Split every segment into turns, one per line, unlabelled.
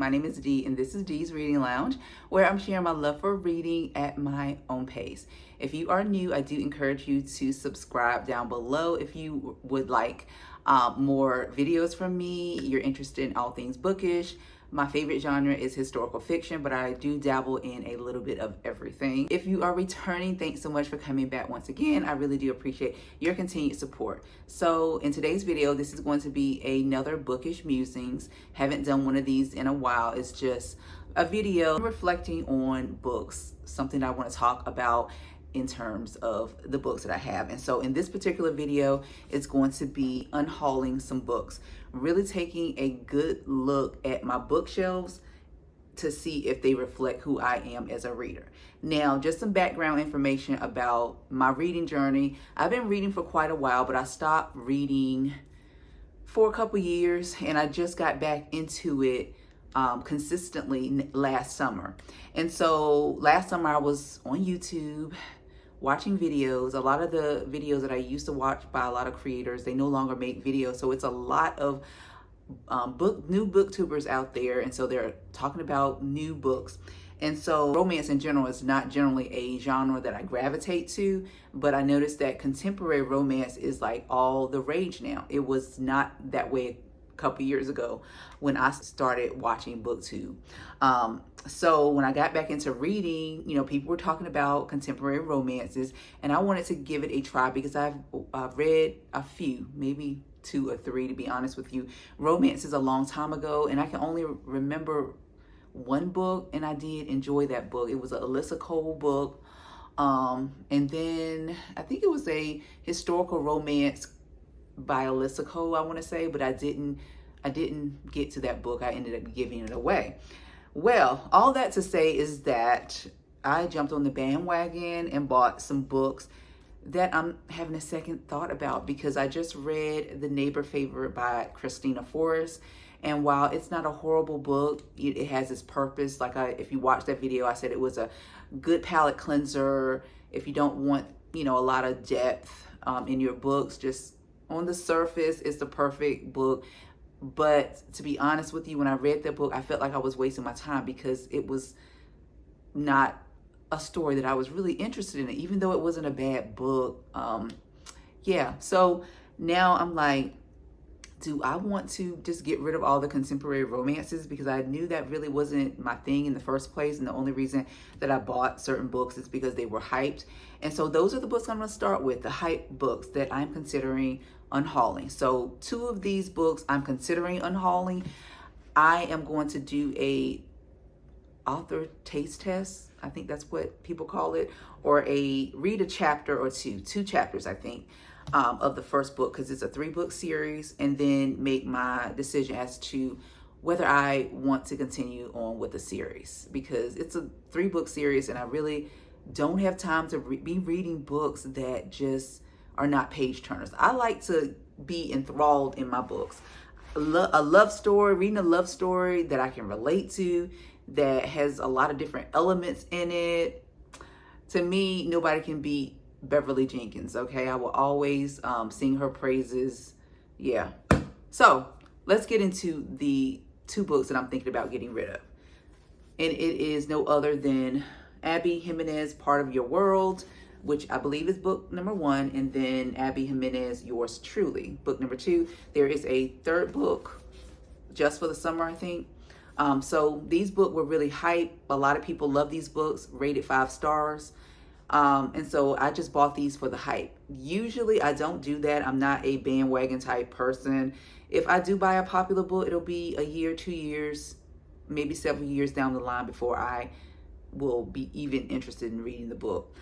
My name is Dee, and this is Dee's Reading Lounge, where I'm sharing my love for reading at my own pace. If you are new, I do encourage you to subscribe down below if you would like more videos from me. You're interested in all things bookish. My favorite genre is historical fiction, but I do dabble in a little bit of everything. If you are returning, thanks so much for coming back once again. I really do appreciate your continued support. So in today's video, this is going to be another bookish musings. Haven't done one of these in a while. It's just a video reflecting on books, something I want to talk about in terms of the books that I have. And so in this particular video, it's going to be unhauling some books, really taking a good look at my bookshelves to see if they reflect who I am as a reader. Now, just some background information about my reading journey. I've been reading for quite a while, but I stopped reading for a couple years, and I just got back into it consistently last summer. And so last summer I was on YouTube watching videos. A lot of the videos that I used to watch by a lot of creators, they no longer make videos. So it's a lot of new booktubers out there. And so they're talking about new books. And so romance in general is not generally a genre that I gravitate to, but I noticed that contemporary romance is like all the rage now. It was not that way a couple years ago when I started watching BookTube. So when I got back into reading, you know, people were talking about contemporary romances, and I wanted to give it a try because I've read a few, maybe 2 or 3 to be honest with you, romances a long time ago, and I can only remember one book, and I did enjoy that book. It was an Alyssa Cole book, and then I think it was a historical romance by Alyssa Cole, I want to say, but I didn't get to that book. I ended up giving it away. Well, all that to say is that I jumped on the bandwagon and bought some books that I'm having a second thought about, because I just read The Neighbor Favorite by Christina Forrest. And while it's not a horrible book, it has its purpose. Like if you watch that video, I said it was a good palate cleanser. If you don't want, you know, a lot of depth in your books, just on the surface, it's the perfect book. But to be honest with you, when I read that book, I felt like I was wasting my time because it was not a story that I was really interested in, even though it wasn't a bad book. Yeah, so now I'm like, do I want to just get rid of all the contemporary romances? Because I knew that really wasn't my thing in the first place. And the only reason that I bought certain books is because they were hyped. And so those are the books I'm going to start with, the hype books that I'm considering unhauling. So 2 of these books I'm considering unhauling. I am going to do a author taste test. I think that's what people call it, or read a chapter or 2 chapters, I think, of the first book, because it's a 3-book series, and then make my decision as to whether I want to continue on with the series, because it's a 3-book series and I really don't have time to be reading books that just are not page turners. I like to be enthralled in my books. A love story, reading a love story that I can relate to, that has a lot of different elements in it. To me, nobody can beat Beverly Jenkins, okay? I will always sing her praises. Yeah. So let's get into the 2 books that I'm thinking about getting rid of. And it is no other than Abby Jimenez, Part of Your World, which I believe is book number 1, and then Abby Jimenez, Yours Truly, book number 2. There is a 3rd book just for the summer, I think. So these books were really hype. A lot of people love these books, rated 5 stars. And so I just bought these for the hype. Usually I don't do that. I'm not a bandwagon type person. If I do buy a popular book, it'll be a year, 2 years, maybe several years down the line before I will be even interested in reading the book.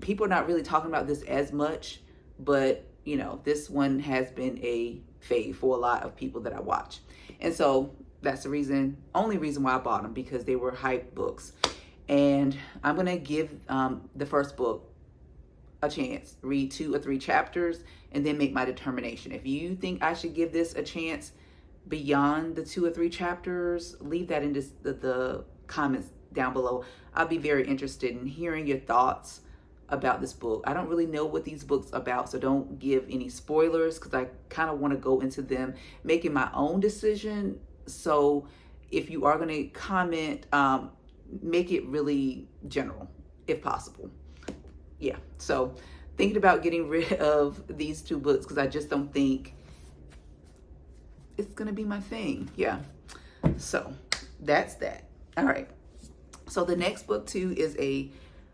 People are not really talking about this as much, but you know, this one has been a fave for a lot of people that I watch. And so that's the only reason why I bought them, because they were hype books. And I'm going to give the first book a chance, read 2 or 3 chapters, and then make my determination. If you think I should give this a chance beyond the 2 or 3 chapters, leave that in the comments down below. I'll be very interested in hearing your thoughts about this book. I don't really know what these books are about, so don't give any spoilers, because I kind of want to go into them making my own decision. So if you are going to comment, make it really general if possible. Yeah, so thinking about getting rid of these two books because I just don't think it's going to be my thing. Yeah, so that's that. All right, so the next book too is a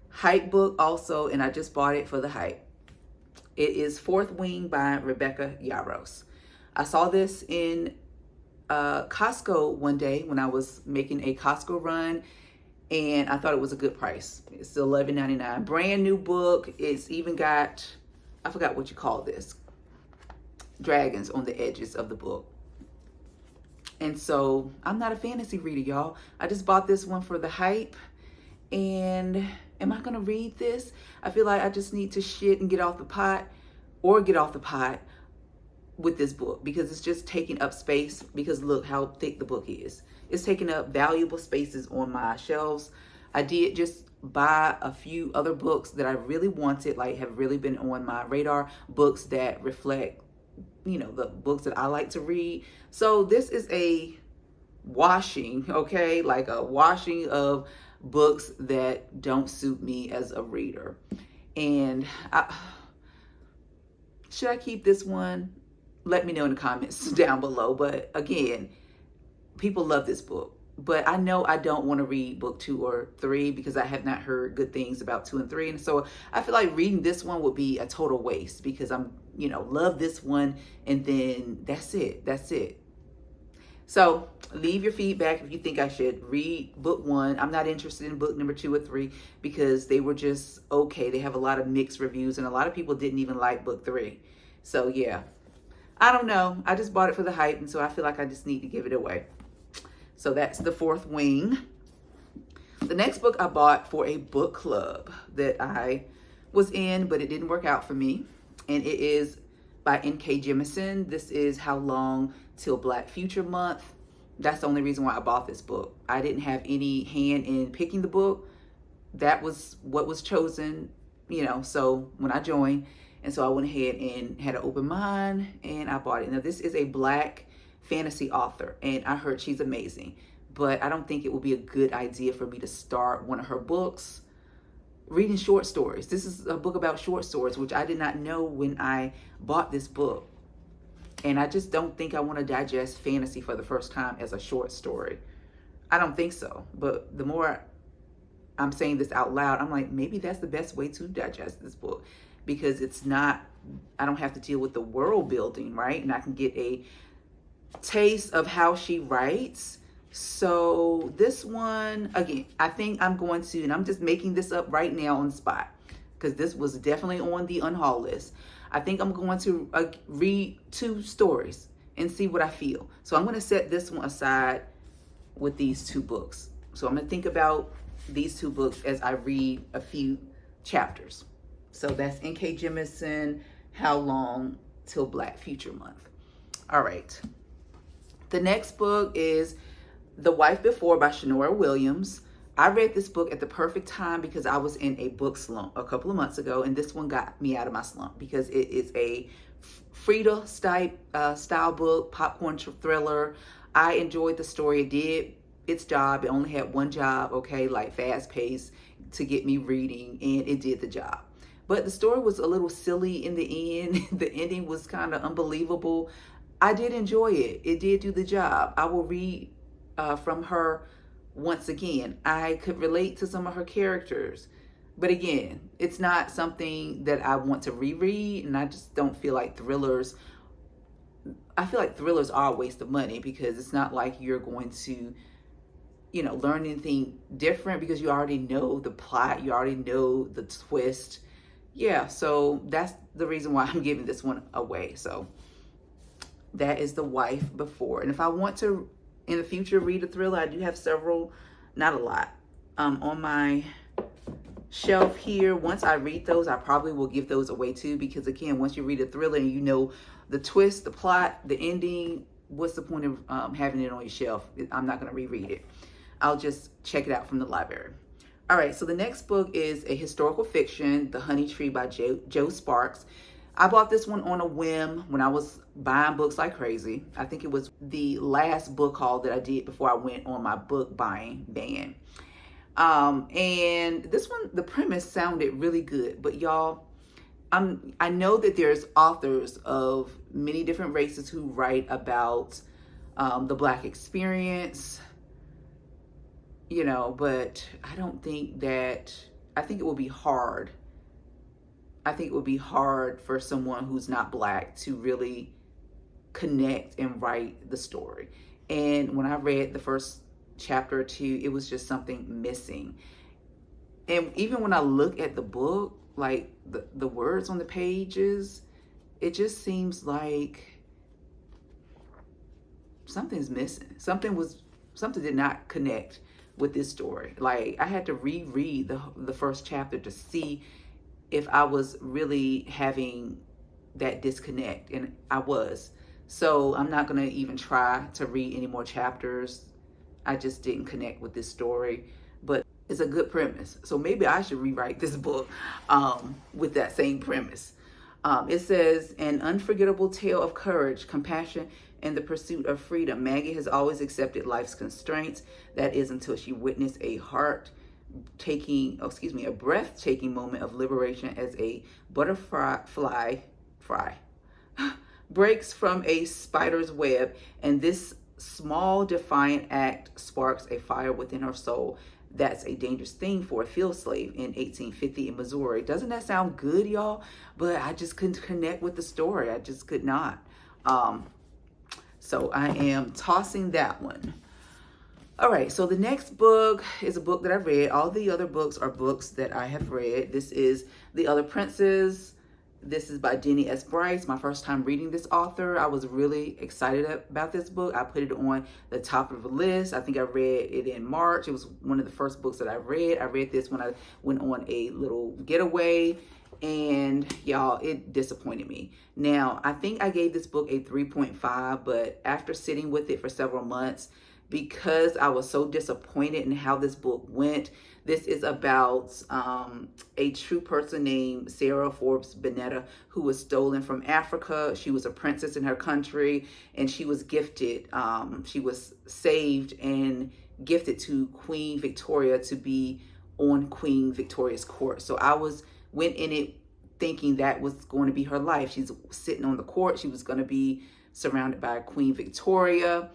hype book also, and I just bought it for the hype. It is Fourth Wing by Rebecca Yarros. I saw this in Costco one day when I was making a Costco run, and I thought it was a good price. It's $11.99. Brand new book. It's even got, I forgot what you call this, dragons on the edges of the book. And so I'm not a fantasy reader, y'all. I just bought this one for the hype. And am I going to read this? I feel like I just need to shit and get off the pot, or get off the pot with this book, because it's just taking up space. Because look how thick the book is. It's taking up valuable spaces on my shelves. I did just buy a few other books that I really wanted, like have really been on my radar, books that reflect, you know, the books that I like to read. So this is a washing, okay? Like a washing of books that don't suit me as a reader. And should I keep this one? Let me know in the comments down below. But again, people love this book. But I know I don't want to read book 2 or 3 because I have not heard good things about 2 and 3. And so I feel like reading this one would be a total waste, because I'm, you know, love this one and then that's it. That's it. So leave your feedback if you think I should read book 1. I'm not interested in book number 2 or 3 because they were just okay. They have a lot of mixed reviews and a lot of people didn't even like book 3. So yeah, I don't know. I just bought it for the hype, and so I feel like I just need to give it away. So that's The Fourth Wing. The next book I bought for a book club that I was in, but it didn't work out for me. And it is by N.K. Jemisin. This is How Long Till Black Future Month. That's the only reason why I bought this book. I didn't have any hand in picking the book. That was what was chosen, you know, so when I joined. And so I went ahead and had an open mind and I bought it. Now this is a Black fantasy author and I heard she's amazing, but I don't think it would be a good idea for me to start one of her books reading short stories. This is a book about short stories, which I did not know when I bought this book. And I just don't think I want to digest fantasy for the first time as a short story. I don't think so. But the more I'm saying this out loud, I'm like, maybe that's the best way to digest this book, because it's not, I don't have to deal with the world building, right? And I can get a taste of how she writes. So this one, again, I think I'm going to, and I'm just making this up right now on the spot, because this was definitely on the unhaul list. I think I'm going to read 2 stories and see what I feel. So I'm going to set this one aside with these 2 books. So I'm going to think about these 2 books as I read a few chapters. So that's N.K. Jemisin, How Long Till Black Future Month. All right. The next book is The Wife Before by Shanora Williams. I read this book at the perfect time because I was in a book slump a couple of months ago, and this one got me out of my slump because it is a Frida style book, popcorn thriller. I enjoyed the story. It did its job. It only had one job, okay, like fast paced to get me reading, and it did the job. But the story was a little silly in the end. The ending was kind of unbelievable. I did enjoy it. It did do the job. I will read from her once again. I could relate to some of her characters. But again, it's not something that I want to reread, and I just don't feel like thrillers. I feel like thrillers are a waste of money because it's not like you're going to, you know, learn anything different because you already know the plot, you already know the twist. Yeah, so that's the reason why I'm giving this one away. So that is The Wife Before. And if I want to in the future read a thriller, I do have several, not a lot, on my shelf here. Once I read those, I probably will give those away too, because again, once you read a thriller and you know the twist, the plot, the ending, what's the point of having it on your shelf? I'm not going to reread it. I'll just check it out from the library. All right, so the next book is a historical fiction, The Honey Tree by Joe Sparks. I bought this one on a whim when I was buying books like crazy. I think it was the last book haul that I did before I went on my book buying ban. And this one, the premise sounded really good, but y'all, I know that there's authors of many different races who write about the Black experience, you know, but I don't think that, I think it will be hard. I think it would be hard for someone who's not Black to really connect and write the story. And when I read the first chapter or two, it was just something missing. And even when I look at the book, like the words on the pages, it just seems like something's missing. Something did not connect with this story. Like, I had to reread the first chapter to see if I was really having that disconnect, and I was. So I'm not gonna even try to read any more chapters. I just didn't connect with this story, but it's a good premise. So maybe I should rewrite this book with that same premise. It says, an unforgettable tale of courage, compassion, and the pursuit of freedom. Maggie has always accepted life's constraints. That is until she witnessed a breathtaking moment of liberation as a butterfly breaks from a spider's web, and this small defiant act sparks a fire within her soul. That's a dangerous thing for a field slave in 1850 in Missouri. Doesn't that sound good, y'all? But I just couldn't connect with the story. I just could not. So I am tossing that one. All right, so the next book is a book that I read. All the other books are books that I have read. This is The Other Princes. This is by Denny S. Bryce. My first time reading this author. I was really excited about this book. I put it on the top of the list. I think I read it in March. It was one of the first books that I read. I read this when I went on a little getaway, and y'all, it disappointed me. Now, I think I gave this book a 3.5, but after sitting with it for several months, because I was so disappointed in how this book went. This is about a true person named Sarah Forbes Benetta, who was stolen from Africa. She was a princess in her country, and she was gifted. She was saved and gifted to Queen Victoria to be on Queen Victoria's court. So I went in it thinking that was going to be her life. She's sitting on the court. She was going to be surrounded by Queen Victoria.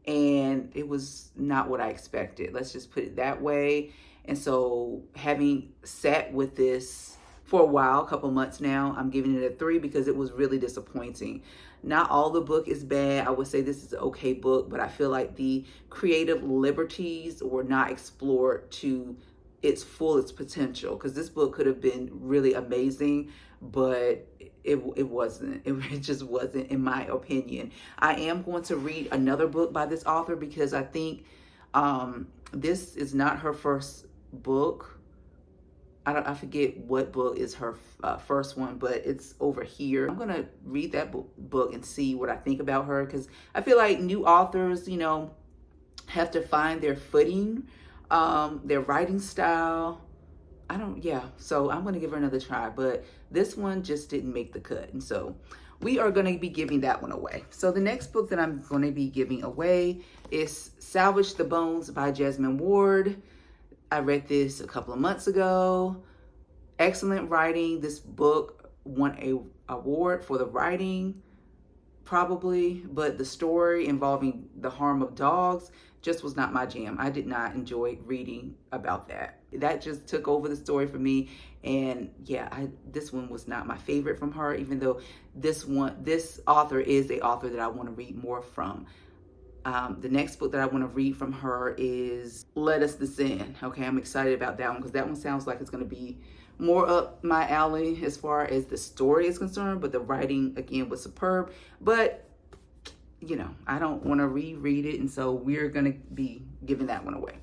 And it was not what I expected. Let's just put it that way. And so, having sat with this for a while, a couple months now, I'm giving it a 3 because it was really disappointing. Not all the book is bad. I would say this is an okay book, but I feel like the creative liberties were not explored to its fullest potential, because this book could have been really amazing, but it wasn't. It just wasn't, in my opinion. I am going to read another book by this author because I think this is not her first book. I forget what book is her first one, but it's over here. I'm gonna read that book and see what I think about her, because I feel like new authors, you know, have to find their footing, their writing style. So I'm going to give her another try, but this one just didn't make the cut. And so we are going to be giving that one away. So the next book that I'm going to be giving away is Salvage the Bones by Jasmine Ward. I read this a couple of months ago. Excellent writing. This book won an award for the writing, probably, but the story involving the harm of dogs just was not my jam. I did not enjoy reading about that. That just took over the story for me. And yeah, this one was not my favorite from her, even though this author is a author that I want to read more from. The next book that I want to read from her is Let Us Descend. Okay, I'm excited about that one because that one sounds like it's going to be more up my alley as far as the story is concerned, but the writing again was superb. But you know, I don't want to reread it, and so we're going to be giving that one away.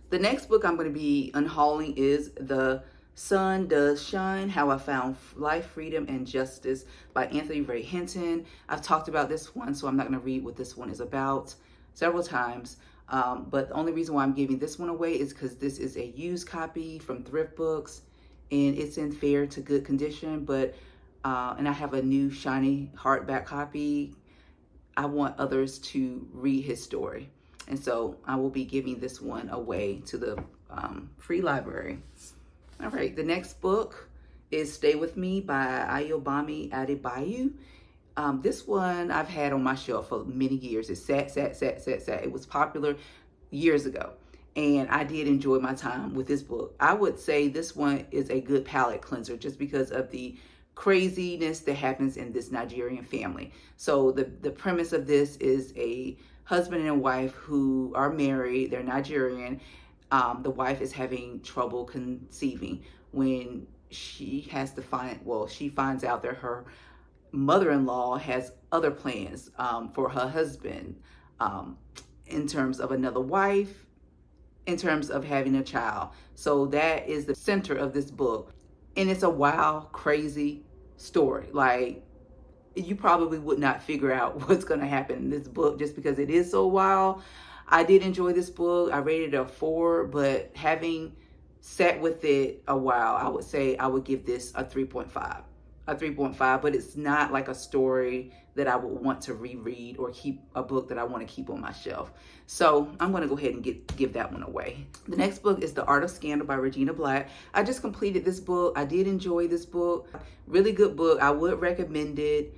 The next book I'm going to be unhauling is The Sun Does Shine, How I Found Life, Freedom, and Justice by Anthony Ray Hinton. I've talked about this one, so I'm not going to read what this one is about several times. But the only reason why I'm giving this one away is because this is a used copy from Thrift Books, and it's in fair to good condition. But and I have a new shiny hardback copy. I want others to read his story. And so I will be giving this one away to the free library. All right, the next book is Stay With Me by Ayobami Adebayo. This one I've had on my shelf for many years. It sat. It was popular years ago. And I did enjoy my time with this book. I would say this one is a good palate cleanser just because of the craziness that happens in this Nigerian family. So the premise of this is a husband and wife who are married. They're Nigerian. The wife is having trouble conceiving when she has to she finds out that her mother-in-law has other plans for her husband in terms of another wife, in terms of having a child. So that is the center of this book. And it's a wild, crazy story. Like, you probably would not figure out what's going to happen in this book just because it is so wild. I did enjoy this book. I rated it a 4, but having sat with it a while, I would say I would give this a 3.5. A 3.5, but it's not like a story that I would want to reread or keep a book that I want to keep on my shelf. So I'm going to go ahead and give that one away. The next book is The Art of Scandal by Regina Black. I just completed this book. I did enjoy this book. Really good book. I would recommend it.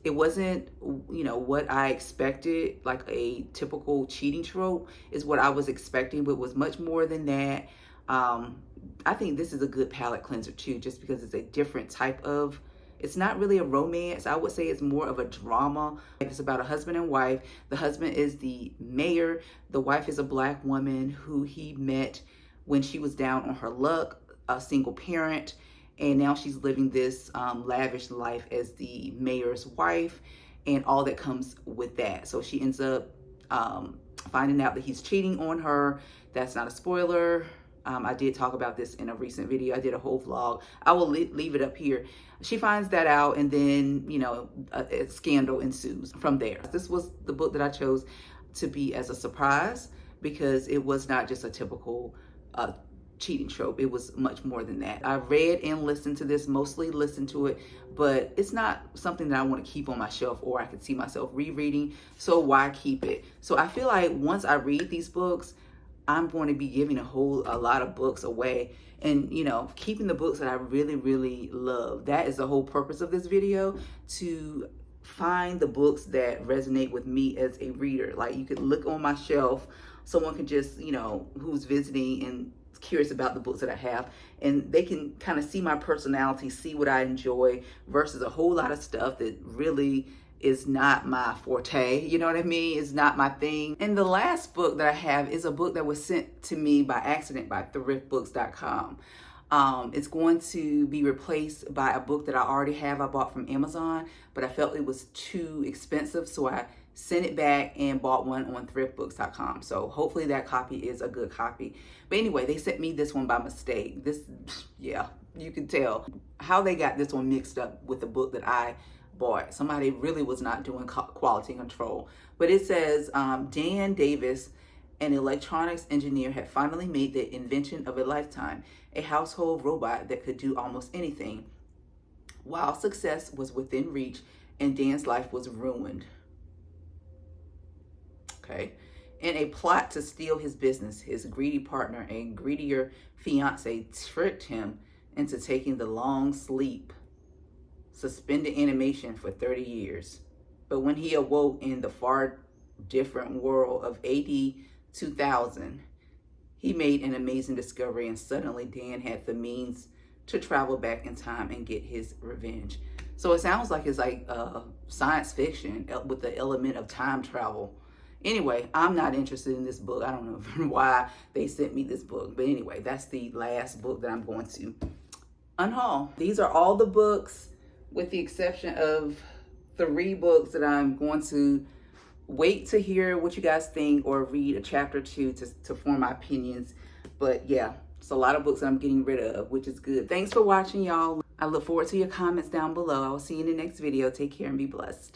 It wasn't, what I expected, like a typical cheating trope is what I was expecting, but it was much more than that. I think this is a good palate cleanser too, just because it's a different type of, it's not really a romance. I would say it's more of a drama. It's about a husband and wife. The husband is the mayor. The wife is a Black woman who he met when she was down on her luck, a single parent. And now she's living this lavish life as the mayor's wife and all that comes with that. So she ends up finding out that he's cheating on her. That's not a spoiler. I did talk about this in a recent video. I did a whole vlog. I will leave it up here. She finds that out, and then, a scandal ensues from there. This was the book that I chose to be as a surprise because it was not just a typical cheating trope. It was much more than that. I read and listened to this, mostly listened to it, but it's not something that I want to keep on my shelf or I could see myself rereading. So why keep it? So I feel like once I read these books, I'm going to be giving a lot of books away and, keeping the books that I really, really love. That is the whole purpose of this video, to find the books that resonate with me as a reader. Like, you could look on my shelf, someone can just, who's visiting and curious about the books that I have, and they can kind of see my personality, see what I enjoy versus a whole lot of stuff that really is not my forte. You know what I mean? It's not my thing. And the last book that I have is a book that was sent to me by accident by thriftbooks.com. It's going to be replaced by a book that I already have. I bought from Amazon, but I felt it was too expensive, so I sent it back and bought one on thriftbooks.com. So hopefully that copy is a good copy. But anyway, they sent me this one by mistake. Yeah, you can tell how they got this one mixed up with the book that I bought. Somebody really was not doing quality control. But it says, Dan Davis, an electronics engineer, had finally made the invention of a lifetime, a household robot that could do almost anything. While success was within reach and Dan's life was ruined. Okay. In a plot to steal his business, his greedy partner and greedier fiance tricked him into taking the long sleep, suspended animation for 30 years. But when he awoke in the far different world of AD 2000, he made an amazing discovery, and suddenly Dan had the means to travel back in time and get his revenge. So it sounds like it's like science fiction with the element of time travel. Anyway, I'm not interested in this book. I don't know why they sent me this book. But anyway, that's the last book that I'm going to unhaul. These are all the books, with the exception of 3 books that I'm going to wait to hear what you guys think or read a chapter 2 to form my opinions. But yeah, it's a lot of books that I'm getting rid of, which is good. Thanks for watching, y'all. I look forward to your comments down below. I will see you in the next video. Take care and be blessed.